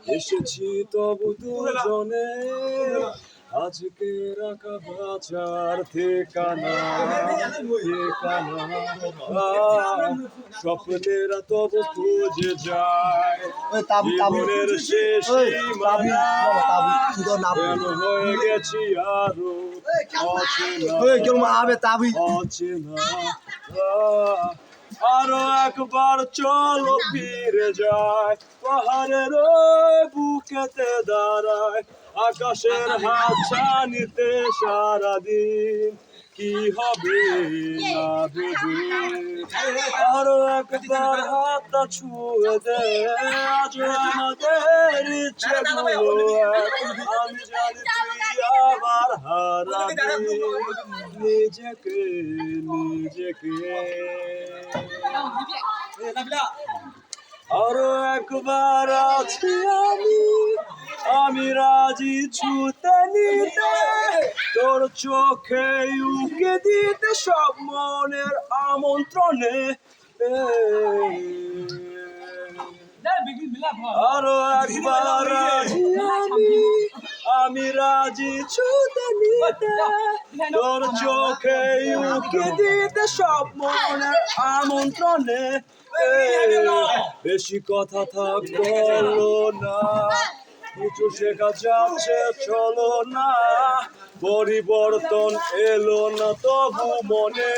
এসেছি তবু দুজনে আজকে রাখা বাঁচার ঠিকানা স্বপ্নেরা তবু খুঁজে যায় জীবনের শেষ সীমানা কেন হয়ে গেছি আরো অচেনা আরো একবার চলো ফিরে যায় পাহাড়ের বুকেতে দাঁড়ায় আকাশের হাত ছানিতে সারাদিন কি হবে না ভেবে আরো একবার হাতটা ছুঁয়ে দে আজ আমাদের ইচ্ছেগুলো আমি জানি তুই আবার হারাবি নিজেকে আরো একবার আছি আমি রাজি ছুতে নিতে তোর চোখে উকে দিতে সব মনের আমন্ত্রণে আরো একবার আছি আমি রাজি ছুতে নিতে তোর চোখে উকে দিতে সব মনের আমন্ত্রণে বেশি কথা থাক বলো না কিছু শেখা যাচ্ছে চলো না পরিবর্তন এলো না তবু মনে